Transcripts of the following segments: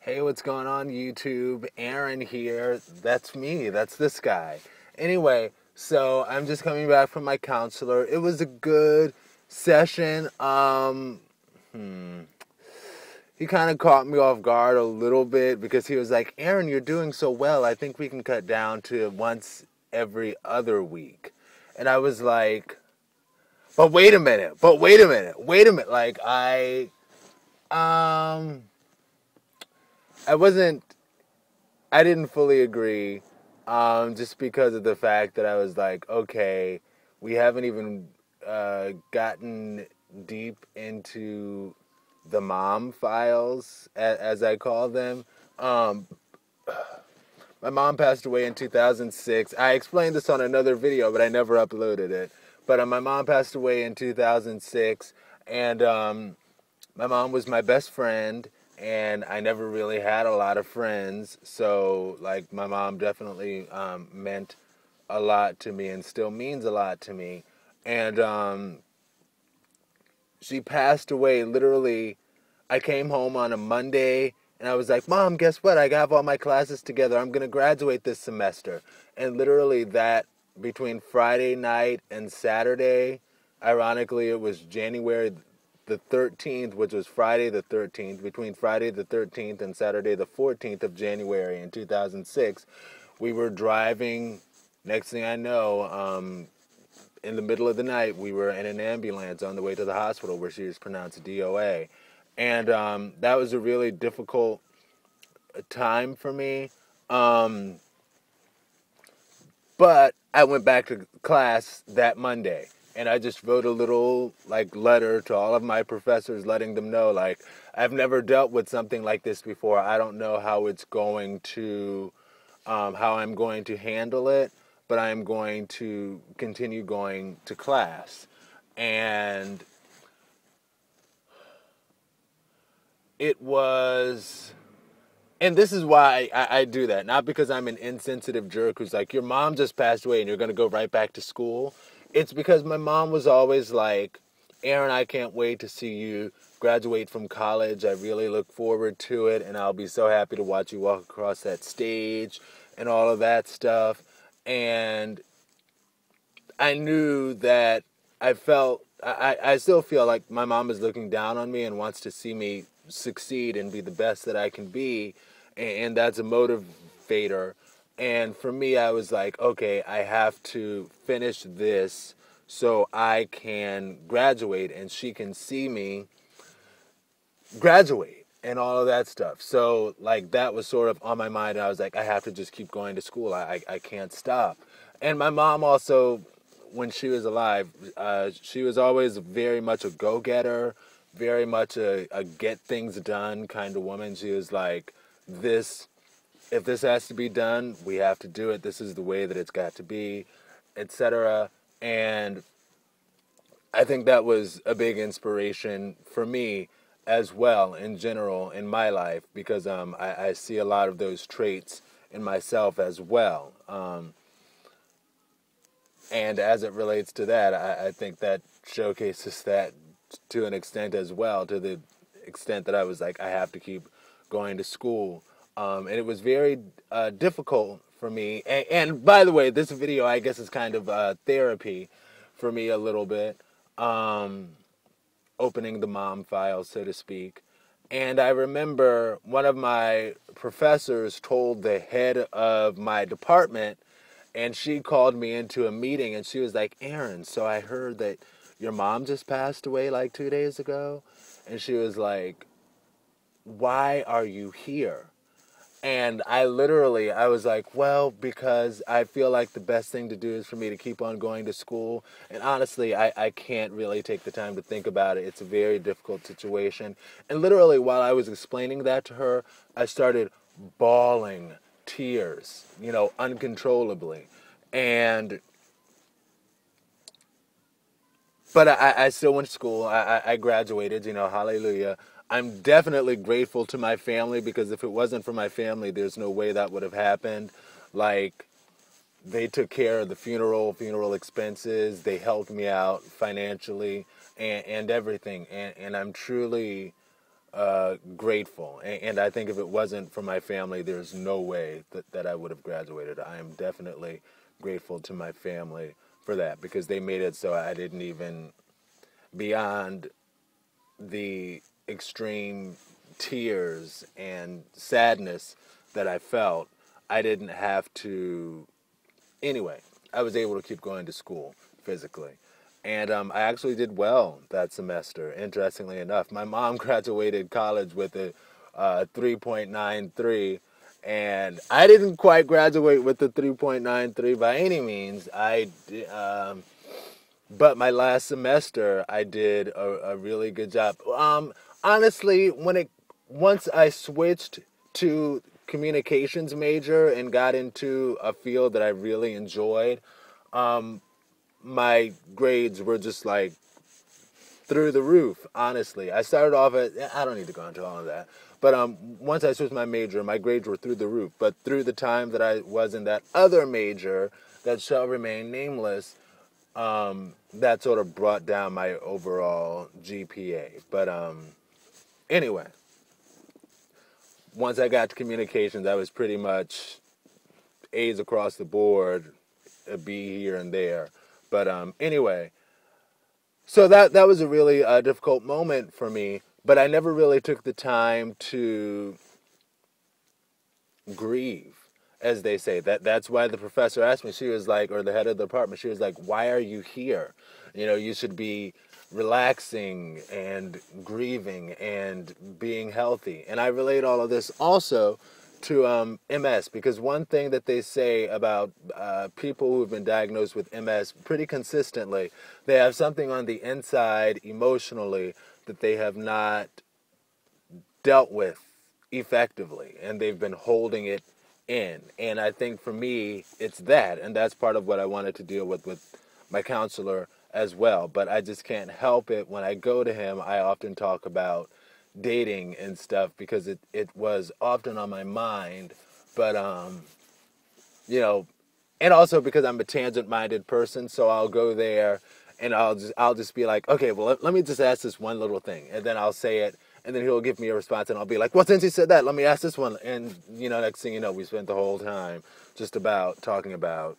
Hey, what's going on, YouTube? Aaron here. That's me. That's this guy. Anyway, so I'm just coming back from my counselor. It was a good session. He kind of caught me off guard a little bit because he was like, Aaron, you're doing so well. I think we can cut down to once every other week. And I was like, but wait a minute. Like, um, I wasn't I didn't fully agree, just because of the fact that I was like, okay, we haven't even gotten deep into the mom files, as I call them. Um, my mom passed away in 2006. I explained this on another video, but I never uploaded it. But my mom passed away in 2006, and my mom was my best friend, and I never really had a lot of friends. So, like, my mom definitely meant a lot to me and still means a lot to me. And she passed away literally. I came home on a Monday, and I was like, Mom, guess what? I have all my classes together. I'm going to graduate this semester. And literally that, between Friday night and Saturday, ironically, it was January the 13th, which was Friday the 13th, between Friday the 13th and Saturday the 14th of January in 2006, we were driving. Next thing I know, in the middle of the night, we were in an ambulance on the way to the hospital where she was pronounced DOA. And that was a really difficult time for me. But I went back to class that Monday, and I just wrote a little letter to all of my professors, letting them know, like, I've never dealt with something like this before. I don't know how it's going to, how I'm going to handle it, but I'm going to continue going to class. And it was, and this is why I do that. Not because I'm an insensitive jerk who's like, your mom just passed away and you're going to go right back to school. It's because my mom was always like, Aaron, I can't wait to see you graduate from college. I really look forward to it, and I'll be so happy to watch you walk across that stage and all of that stuff. And I knew that I still feel like my mom is looking down on me and wants to see me succeed and be the best that I can be, and that's a motivator. And for me, I was like, okay, I have to finish this so I can graduate and she can see me graduate and all of that stuff. So, like, that was sort of on my mind. I was like, I have to just keep going to school. I can't stop. And my mom also, when she was alive, she was always very much a go-getter, very much a get things done kind of woman. She was like, this, if this has to be done, we have to do it. This is the way that it's got to be, etc. And I think that was a big inspiration for me as well in general in my life, because I see a lot of those traits in myself as well. And as it relates to that, I think that showcases that to an extent as well, to the extent that I was like, I have to keep going to school. And it was very difficult for me. And by the way, this video, I guess, is kind of therapy for me a little bit. Opening the mom file, so to speak. And I remember one of my professors told the head of my department, and she called me into a meeting, and she was like, Aaron, so I heard that your mom just passed away like 2 days ago. And she was like, why are you here? And I was like, well, because I feel like the best thing to do is for me to keep on going to school. And honestly, I can't really take the time to think about it. It's a very difficult situation. And literally, while I was explaining that to her, I started bawling tears, uncontrollably. But I still went to school. I graduated, hallelujah. I'm definitely grateful to my family, because if it wasn't for my family, there's no way that would have happened. Like, they took care of the funeral expenses. They helped me out financially and everything. And I'm truly grateful. And I think if it wasn't for my family, there's no way that I would have graduated. I am definitely grateful to my family for that because they made it so I didn't even, beyond the extreme tears and sadness that I felt, I didn't have to. Anyway, I was able to keep going to school physically. And I actually did well that semester, interestingly enough. My mom graduated college with a 3.93, and I didn't quite graduate with the 3.93 by any means. But my last semester, I did a really good job. Honestly, once I switched to communications major and got into a field that I really enjoyed, my grades were just like through the roof. Honestly, I started off at, I don't need to go into all of that, but once I switched my major, my grades were through the roof. But through the time that I was in that other major that shall remain nameless, that sort of brought down my overall GPA. But anyway, once I got to communications, I was pretty much A's across the board, a B here and there. But anyway, so that was a really difficult moment for me. But I never really took the time to grieve, as they say. That's why the professor asked me. She was like, or the head of the department, she was like, "Why are you here? You know, you should be relaxing and grieving and being healthy." And I relate all of this also to MS, because one thing that they say about people who've been diagnosed with MS pretty consistently, they have something on the inside emotionally that they have not dealt with effectively, and they've been holding it in. And I think for me, it's that, and that's part of what I wanted to deal with my counselor as well. But I just can't help it. When I go to him, I often talk about dating and stuff because it was often on my mind. But you know, and also because I'm a tangent-minded person, so I'll go there and I'll just be like, okay, well, let me just ask this one little thing, and then I'll say it, and then he'll give me a response, and I'll be like, well, since he said that, let me ask this one, and next thing you know, we spent the whole time just about talking about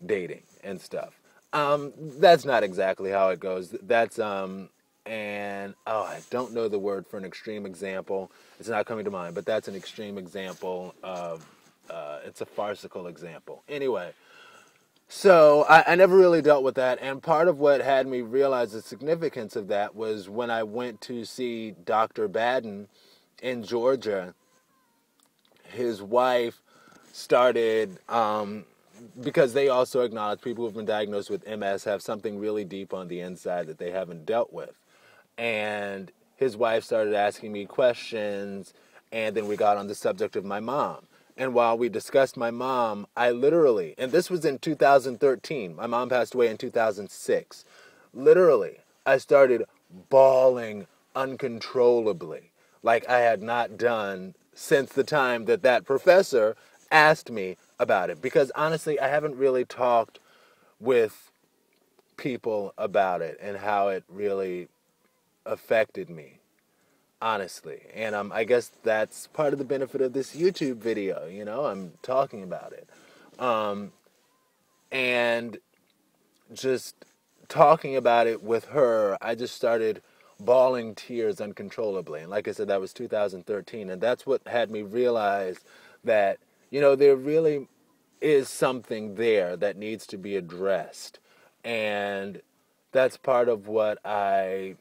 dating and stuff. That's not exactly how it goes. That's and oh, I don't know the word for an extreme example. It's not coming to mind, but that's an extreme example of. It's a farcical example. Anyway, so I never really dealt with that, and part of what had me realize the significance of that was when I went to see Dr. Baden in Georgia. His wife started, because they also acknowledge people who've been diagnosed with MS have something really deep on the inside that they haven't dealt with. And his wife started asking me questions, and then we got on the subject of my mom. And while we discussed my mom, I literally, and this was in 2013, my mom passed away in 2006, literally, I started bawling uncontrollably, like I had not done since the time that professor asked me about it. Because honestly, I haven't really talked with people about it and how it really affected me, honestly. And I guess that's part of the benefit of this YouTube video. I'm talking about it. And just talking about it with her, I just started bawling tears uncontrollably. And like I said, that was 2013. And that's what had me realize that, there really is something there that needs to be addressed. And that's part of what I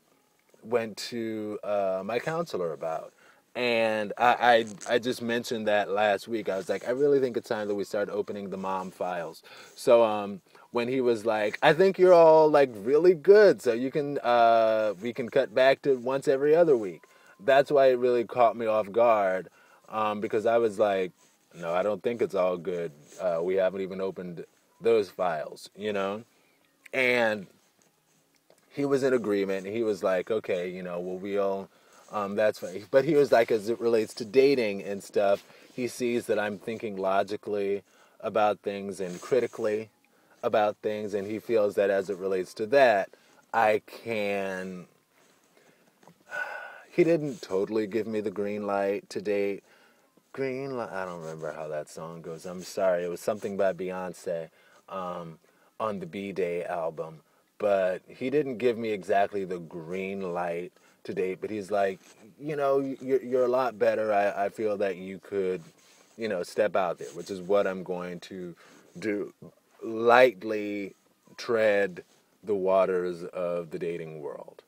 went to my counselor about. And I just mentioned that last week. I was like, I really think it's time that we start opening the mom files. So when he was like, I think you're all like really good, so we can cut back to once every other week. That's why it really caught me off guard, because I was like, no, I don't think it's all good. We haven't even opened those files, and he was in agreement. He was like, okay, that's fine. But he was like, as it relates to dating and stuff, he sees that I'm thinking logically about things and critically about things, and he feels that as it relates to that, he didn't totally give me the green light to date. Green light, I don't remember how that song goes. I'm sorry. It was something by Beyonce on the B-Day album. But he didn't give me exactly the green light to date. But he's like, you're a lot better. I feel that you could, step out there, which is what I'm going to do. Lightly tread the waters of the dating world.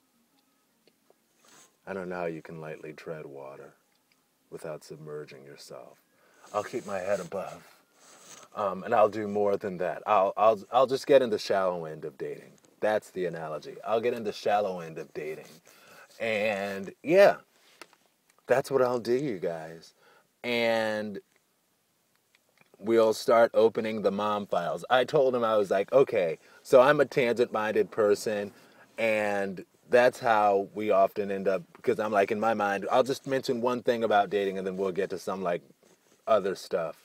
I don't know how you can lightly tread water without submerging yourself. I'll keep my head above, and I'll do more than that. I'll just get in the shallow end of dating. That's the analogy. I'll get in the shallow end of dating, and yeah, that's what I'll do, you guys. And we'll start opening the mom files. I told him, I was like, okay, so I'm a tangent-minded person, and that's how we often end up, because I'm like, in my mind, I'll just mention one thing about dating, and then we'll get to some, like, other stuff,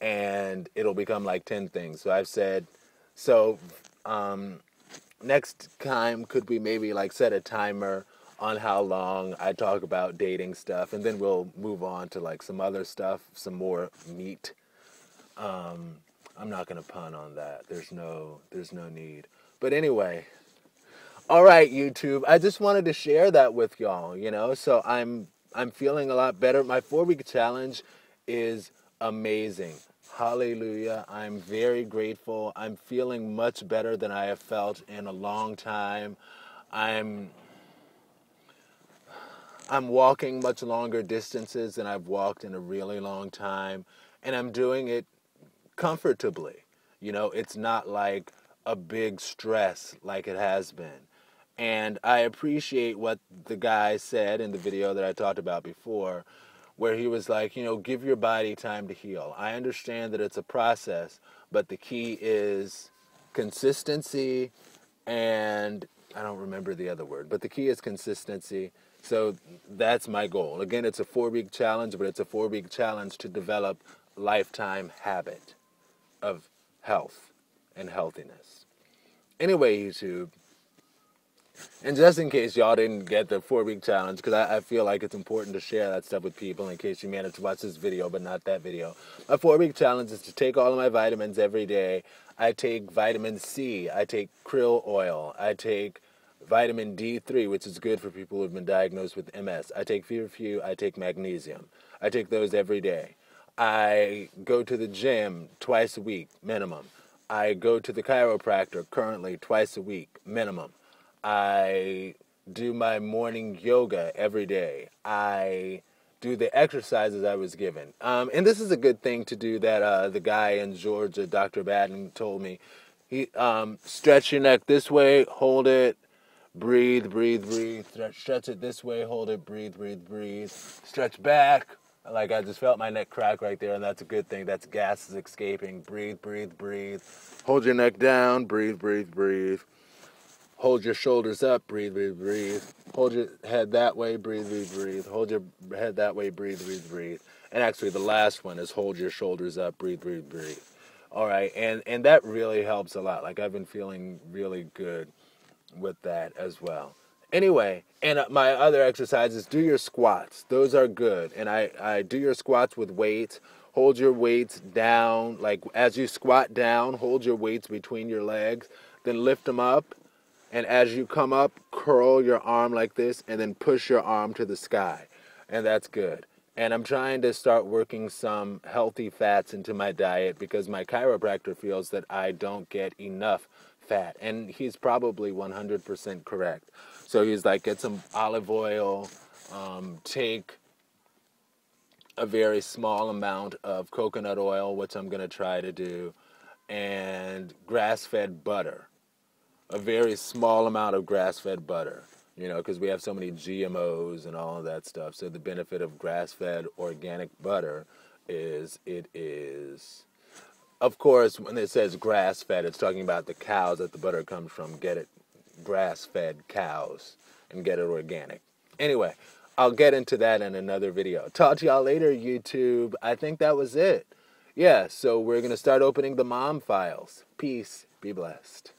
and it'll become, like, 10 things. So I've said, next time, could we maybe, like, set a timer on how long I talk about dating stuff, and then we'll move on to, like, some other stuff, some more meat. I'm not going to pun on that. There's no need. But anyway, all right, YouTube. I just wanted to share that with y'all, So I'm feeling a lot better. My 4-week challenge is amazing. Hallelujah. I'm very grateful. I'm feeling much better than I have felt in a long time. I'm walking much longer distances than I've walked in a really long time, and I'm doing it comfortably. It's not like a big stress like it has been. And I appreciate what the guy said in the video that I talked about before, where he was like, give your body time to heal. I understand that it's a process, but the key is consistency, and I don't remember the other word, but the key is consistency. So that's my goal. Again, it's a 4-week challenge, but it's a 4-week challenge to develop lifetime habit of health and healthiness. Anyway, YouTube, and just in case y'all didn't get the 4-week challenge, because I feel like it's important to share that stuff with people in case you managed to watch this video but not that video. My 4-week challenge is to take all of my vitamins every day. I take vitamin C. I take krill oil. I take vitamin D3, which is good for people who have been diagnosed with MS. I take feverfew. I take magnesium. I take those every day. I go to the gym twice a week, minimum. I go to the chiropractor currently twice a week, minimum. I do my morning yoga every day. I do the exercises I was given. And this is a good thing to do that the guy in Georgia, Dr. Baden, told me. He stretch your neck this way, hold it, breathe, breathe, breathe. Stretch it this way, hold it, breathe, breathe, breathe. Stretch back. Like, I just felt my neck crack right there, and that's a good thing. That's gases escaping. Breathe, breathe, breathe. Hold your neck down. Breathe, breathe, breathe. Hold your shoulders up. Breathe, breathe, breathe. Hold your head that way. Breathe, breathe, breathe. Hold your head that way. Breathe, breathe, breathe. And actually, the last one is hold your shoulders up. Breathe, breathe, breathe. All right, and that really helps a lot. Like, I've been feeling really good with that as well. Anyway, and my other exercises, do your squats. Those are good. And I do your squats with weights. Hold your weights down. Like, as you squat down, hold your weights between your legs. Then lift them up. And as you come up, curl your arm like this. And then push your arm to the sky. And that's good. And I'm trying to start working some healthy fats into my diet because my chiropractor feels that I don't get enough fat. And he's probably 100% correct. So he's like, get some olive oil, take a very small amount of coconut oil, which I'm going to try to do, and grass-fed butter. A very small amount of grass-fed butter, because we have so many GMOs and all of that stuff. So the benefit of grass-fed organic butter is it is... Of course, when it says grass-fed, it's talking about the cows that the butter comes from. Get it, grass-fed cows, and get it organic. Anyway, I'll get into that in another video. Talk to y'all later, YouTube. I think that was it. Yeah, so we're going to start opening the mom files. Peace. Be blessed.